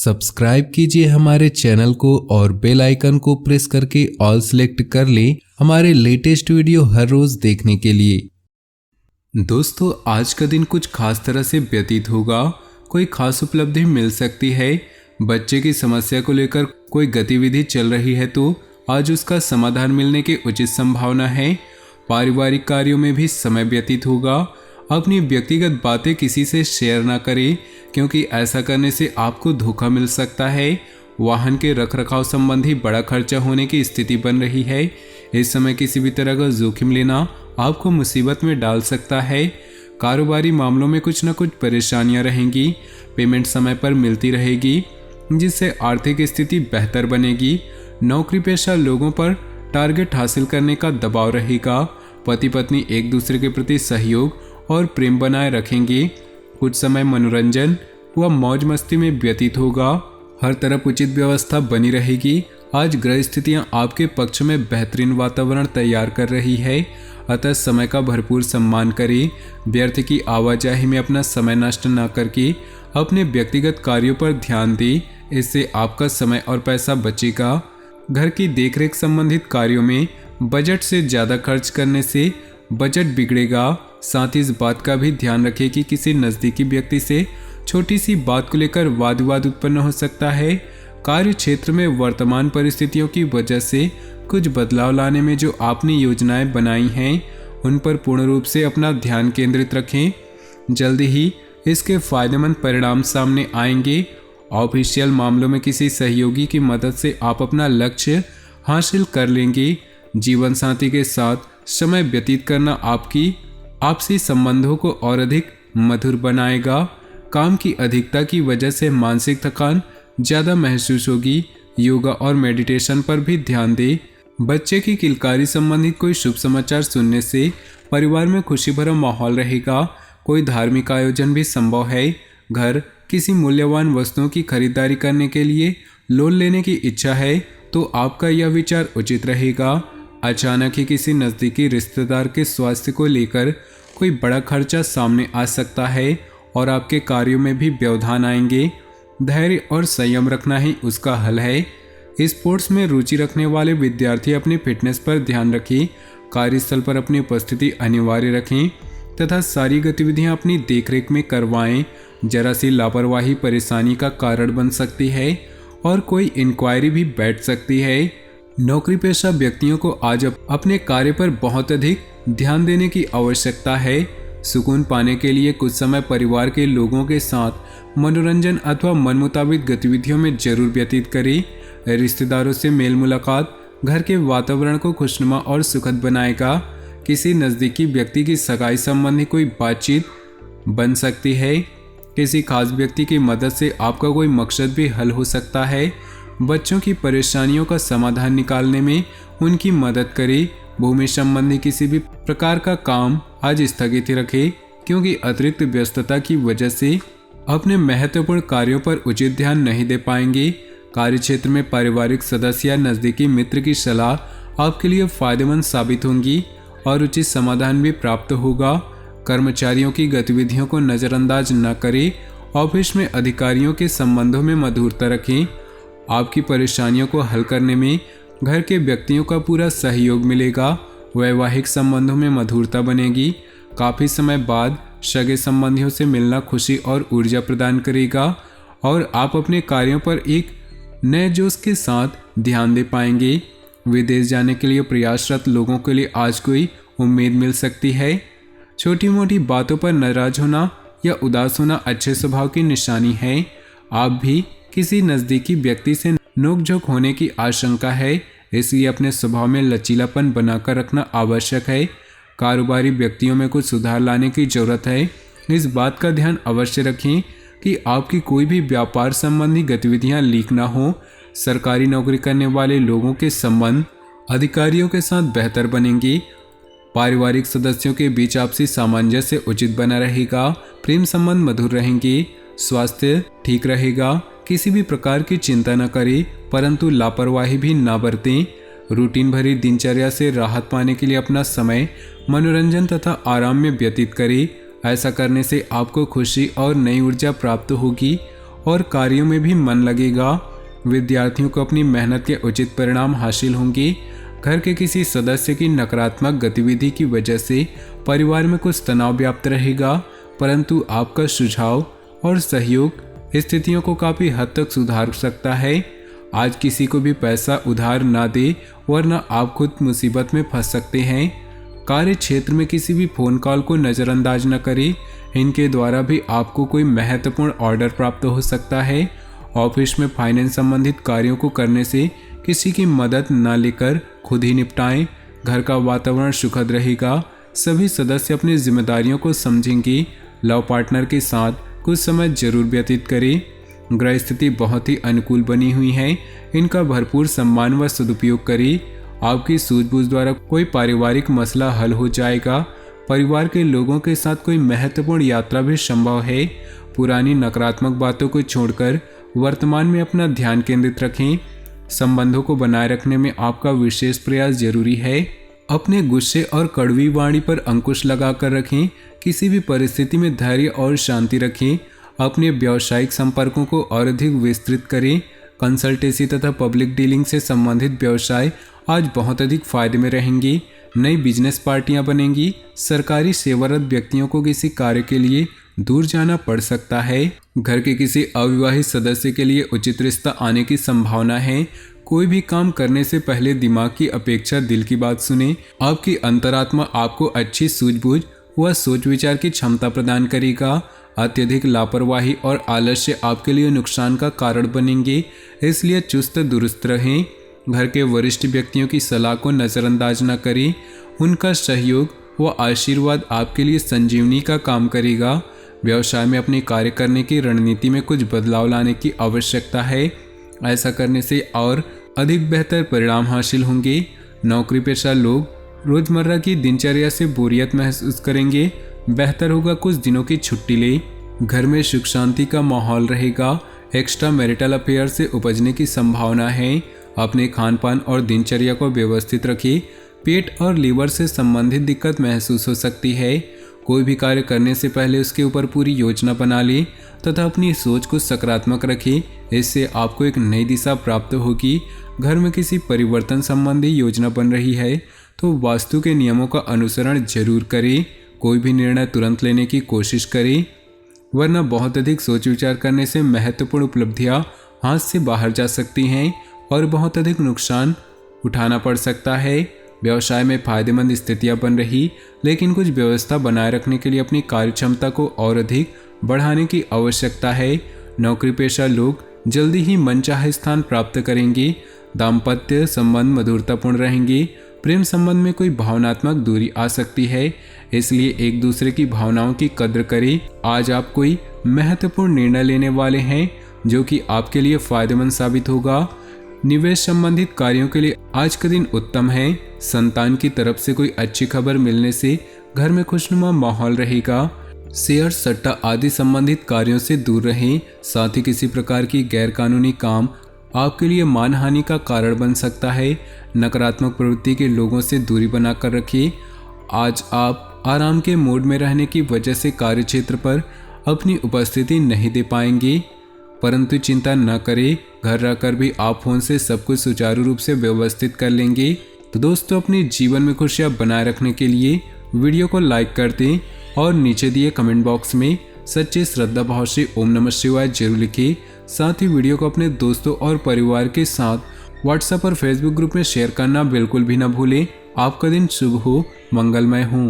Subscribe कीजिए हमारे channel को और बेल आइकन को प्रेस करके ऑल सेलेक्ट कर लें हमारे लेटेस्ट वीडियो हर रोज देखने के लिए। दोस्तों, आज का दिन कुछ खास तरह से व्यतीत होगा। कोई खास उपलब्धि मिल सकती है। बच्चे की समस्या को लेकर कोई गतिविधि चल रही है तो आज उसका समाधान मिलने की उचित संभावना है। पारिवारिक कार्यों में भी समय व्यतीत होगा। अपनी व्यक्तिगत बातें किसी से शेयर ना करें, क्योंकि ऐसा करने से आपको धोखा मिल सकता है। वाहन के रखरखाव संबंधी बड़ा खर्चा होने की स्थिति बन रही है। इस समय किसी भी तरह का जोखिम लेना आपको मुसीबत में डाल सकता है। कारोबारी मामलों में कुछ न कुछ परेशानियां रहेंगी। पेमेंट समय पर मिलती रहेगी, जिससे आर्थिक स्थिति बेहतर बनेगी। नौकरी पेशा लोगों पर टारगेट हासिल करने का दबाव रहेगा। पति पत्नी एक दूसरे के प्रति सहयोग और प्रेम बनाए रखेंगे। कुछ समय मनोरंजन व मौज मस्ती में व्यतीत होगा। हर तरफ उचित व्यवस्था बनी रहेगी। आज ग्रह स्थितियां आपके पक्ष में बेहतरीन वातावरण तैयार कर रही है, अतः समय का भरपूर सम्मान करें। व्यर्थ की आवाजाही में अपना समय नष्ट न करके अपने व्यक्तिगत कार्यों पर ध्यान दें। इससे आपका समय और पैसा बचेगा। घर की देखरेख संबंधित कार्यों में बजट से ज़्यादा खर्च करने से बजट बिगड़ेगा। साथ ही इस बात का भी ध्यान रखें कि किसी नज़दीकी व्यक्ति से छोटी सी बात को लेकर वाद विवाद उत्पन्न हो सकता है। कार्य क्षेत्र में वर्तमान परिस्थितियों की वजह से कुछ बदलाव लाने में जो आपने योजनाएं बनाई हैं, उन पर पूर्ण रूप से अपना ध्यान केंद्रित रखें। जल्दी ही इसके फायदेमंद परिणाम सामने आएंगे। ऑफिशियल मामलों में किसी सहयोगी की मदद से आप अपना लक्ष्य हासिल कर लेंगे। जीवन साथी के साथ समय व्यतीत करना आपकी आपसी संबंधों को और अधिक मधुर बनाएगा। काम की अधिकता की वजह से मानसिक थकान ज़्यादा महसूस होगी। योगा और मेडिटेशन पर भी ध्यान दें। बच्चे की किलकारी संबंधित कोई शुभ समाचार सुनने से परिवार में खुशी भरा माहौल रहेगा। कोई धार्मिक आयोजन भी संभव है। घर किसी मूल्यवान वस्तुओं की खरीदारी करने के लिए लोन लेने की इच्छा है तो आपका यह विचार उचित रहेगा। अचानक ही किसी नज़दीकी रिश्तेदार के स्वास्थ्य को लेकर कोई बड़ा खर्चा सामने आ सकता है और आपके कार्यों में भी व्यवधान आएंगे। धैर्य और संयम रखना ही उसका हल है। स्पोर्ट्स में रुचि रखने वाले विद्यार्थी अपनी फिटनेस पर ध्यान रखें। कार्यस्थल पर अपनी उपस्थिति अनिवार्य रखें तथा सारी गतिविधियां अपनी देखरेख में करवाएं। जरा सी लापरवाही परेशानी का कारण बन सकती है और कोई इंक्वायरी भी बैठ सकती है। नौकरी पेशा व्यक्तियों को आज अपने कार्य पर बहुत अधिक ध्यान देने की आवश्यकता है। सुकून पाने के लिए कुछ समय परिवार के लोगों के साथ मनोरंजन अथवा मन मुताबिक गतिविधियों में जरूर व्यतीत करें। रिश्तेदारों से मेल मुलाकात घर के वातावरण को खुशनुमा और सुखद बनाएगा। किसी नज़दीकी व्यक्ति की सगाई संबंधी कोई बातचीत बन सकती है। किसी खास व्यक्ति की मदद से आपका कोई मकसद भी हल हो सकता है। बच्चों की परेशानियों का समाधान निकालने में उनकी मदद करें। भूमि संबंधी किसी भी प्रकार का काम आज स्थगित रखें, क्योंकि अतिरिक्त व्यस्तता की वजह से अपने महत्वपूर्ण कार्यों पर उचित ध्यान नहीं दे पाएंगे। कार्यक्षेत्र में पारिवारिक सदस्य या नज़दीकी मित्र की सलाह आपके लिए फायदेमंद साबित होंगी और उचित समाधान भी प्राप्त होगा। कर्मचारियों की गतिविधियों को नज़रअंदाज न करें। ऑफिस में अधिकारियों के संबंधों में मधुरता रखें। आपकी परेशानियों को हल करने में घर के व्यक्तियों का पूरा सहयोग मिलेगा। वैवाहिक संबंधों में मधुरता बनेगी। काफ़ी समय बाद सगे संबंधियों से मिलना खुशी और ऊर्जा प्रदान करेगा और आप अपने कार्यों पर एक नए जोश के साथ ध्यान दे पाएंगे। विदेश जाने के लिए प्रयासरत लोगों के लिए आज कोई उम्मीद मिल सकती है। छोटी मोटी बातों पर नाराज होना या उदास होना अच्छे स्वभाव की निशानी है। आप भी किसी नज़दीकी व्यक्ति से नोकझोंक होने की आशंका है, इसलिए अपने स्वभाव में लचीलापन बनाकर रखना आवश्यक है। कारोबारी व्यक्तियों में कुछ सुधार लाने की जरूरत है। इस बात का ध्यान अवश्य रखें कि आपकी कोई भी व्यापार संबंधी गतिविधियां लीक ना हो। सरकारी नौकरी करने वाले लोगों के संबंध अधिकारियों के साथ बेहतर बनेंगे। पारिवारिक सदस्यों के बीच आपसी सामंजस्य उचित बना रहेगा। प्रेम संबंध मधुर रहेंगे। स्वास्थ्य ठीक रहेगा। किसी भी प्रकार की चिंता न करें, परंतु लापरवाही भी ना बरतें। रूटीन भरी दिनचर्या से राहत पाने के लिए अपना समय मनोरंजन तथा आराम में व्यतीत करें। ऐसा करने से आपको खुशी और नई ऊर्जा प्राप्त होगी और कार्यों में भी मन लगेगा। विद्यार्थियों को अपनी मेहनत के उचित परिणाम हासिल होंगे। घर के किसी सदस्य की नकारात्मक गतिविधि की वजह से परिवार में कुछ तनाव व्याप्त रहेगा, परंतु आपका सुझाव और सहयोग स्थितियों को काफ़ी हद तक सुधार सकता है। आज किसी को भी पैसा उधार ना दे, वरना आप खुद मुसीबत में फंस सकते हैं। कार्य क्षेत्र में किसी भी फोन कॉल को नज़रअंदाज न करें, इनके द्वारा भी आपको कोई महत्वपूर्ण ऑर्डर प्राप्त हो सकता है। ऑफिस में फाइनेंस संबंधित कार्यों को करने से किसी की मदद न लेकर खुद ही निपटाएं। घर का वातावरण सुखद रहेगा, सभी सदस्य अपनी जिम्मेदारियों को समझेंगे। लव पार्टनर के साथ कुछ समय जरूर व्यतीत करें। ग्रह स्थिति बहुत ही अनुकूल बनी हुई है, इनका भरपूर सम्मान व सदुपयोग करें। आपकी सूझबूझ द्वारा कोई पारिवारिक मसला हल हो जाएगा। परिवार के लोगों के साथ कोई महत्वपूर्ण यात्रा भी संभव है। पुरानी नकारात्मक बातों को छोड़कर वर्तमान में अपना ध्यान केंद्रित रखें। संबंधों को बनाए रखने में आपका विशेष प्रयास जरूरी है। अपने गुस्से और कड़वी वाणी पर अंकुश लगाकर रखें। किसी भी परिस्थिति में धैर्य और शांति रखें। अपने व्यावसायिक संपर्कों को और अधिक विस्तृत करें। कंसल्टेंसी तथा पब्लिक डीलिंग से संबंधित व्यवसाय आज बहुत अधिक फायदे में रहेंगी। नई बिजनेस पार्टियां बनेंगी। सरकारी सेवारत व्यक्तियों को किसी कार्य के लिए दूर जाना पड़ सकता है। घर के किसी अविवाहित सदस्य के लिए उचित रिश्ता आने की संभावना है। कोई भी काम करने से पहले दिमाग की अपेक्षा दिल की बात सुने। आपकी अंतरात्मा आपको अच्छी सूझबूझ व सोच विचार की क्षमता प्रदान करेगा। अत्यधिक लापरवाही और आलस्य आपके लिए नुकसान का कारण बनेंगे, इसलिए चुस्त दुरुस्त रहें। घर के वरिष्ठ व्यक्तियों की सलाह को नज़रअंदाज न करें। उनका सहयोग व आशीर्वाद आपके लिए संजीवनी का काम करेगा। व्यवसाय में अपने कार्य करने की रणनीति में कुछ बदलाव लाने की आवश्यकता है। ऐसा करने से और अधिक बेहतर परिणाम हासिल होंगे। नौकरी पेशा लोग रोजमर्रा की दिनचर्या से बोरियत महसूस करेंगे। बेहतर होगा कुछ दिनों की छुट्टी ले। घर में सुख शांति का माहौल रहेगा। एक्स्ट्रा मैरिटल अफेयर से उपजने की संभावना है। अपने खान पान और दिनचर्या को व्यवस्थित रखें। पेट और लीवर से संबंधित दिक्कत महसूस हो सकती है। कोई भी कार्य करने से पहले उसके ऊपर पूरी योजना बना लें तथा अपनी सोच को सकारात्मक रखें। इससे आपको एक नई दिशा प्राप्त होगी। घर में किसी परिवर्तन संबंधी योजना बन रही है तो वास्तु के नियमों का अनुसरण जरूर करें। कोई भी निर्णय तुरंत लेने की कोशिश करें, वरना बहुत अधिक सोच विचार करने से महत्वपूर्ण उपलब्धियां हाथ से बाहर जा सकती हैं और बहुत अधिक नुकसान उठाना पड़ सकता है। व्यवसाय में फायदेमंद स्थितियां बन रही, लेकिन कुछ व्यवस्था बनाए रखने के लिए अपनी कार्य क्षमता को और अधिक बढ़ाने की आवश्यकता है। नौकरी पेशा लोग जल्दी ही मनचाहे स्थान प्राप्त करेंगे। दाम्पत्य संबंध मधुरतापूर्ण रहेंगे। प्रेम संबंध में कोई भावनात्मक दूरी आ सकती है, इसलिए एक दूसरे की भावनाओं की कद्र करें। आज आप कोई महत्वपूर्ण निर्णय लेने वाले हैं जो कि आपके लिए फायदेमंद साबित होगा। निवेश संबंधित कार्यों के लिए आज का दिन उत्तम है। संतान की तरफ से कोई अच्छी खबर मिलने से घर में खुशनुमा माहौल रहेगा। शेयर सट्टा आदि संबंधित कार्यों से दूर रहें। साथ ही किसी प्रकार की गैरकानूनी काम आपके लिए मानहानि का कारण बन सकता है। नकारात्मक प्रवृत्ति के लोगों से दूरी बनाकर रखिए। आज आप आराम के मूड में रहने की वजह से कार्यक्षेत्र पर अपनी उपस्थिति नहीं दे पाएंगे, परंतु चिंता न करें, घर रहकर भी आप फोन से सब कुछ सुचारू रूप से व्यवस्थित कर लेंगे। तो दोस्तों, अपने जीवन में खुशियां बनाए रखने के लिए वीडियो को लाइक कर दें और नीचे दिए कमेंट बॉक्स में सच्चे श्रद्धा भाव से ओम नमः शिवाय जरूर लिखें। साथ ही वीडियो को अपने दोस्तों और परिवार के साथ व्हाट्सएप और फेसबुक ग्रुप में शेयर करना बिल्कुल भी न भूलें। आपका दिन शुभ हो, मंगलमय हो।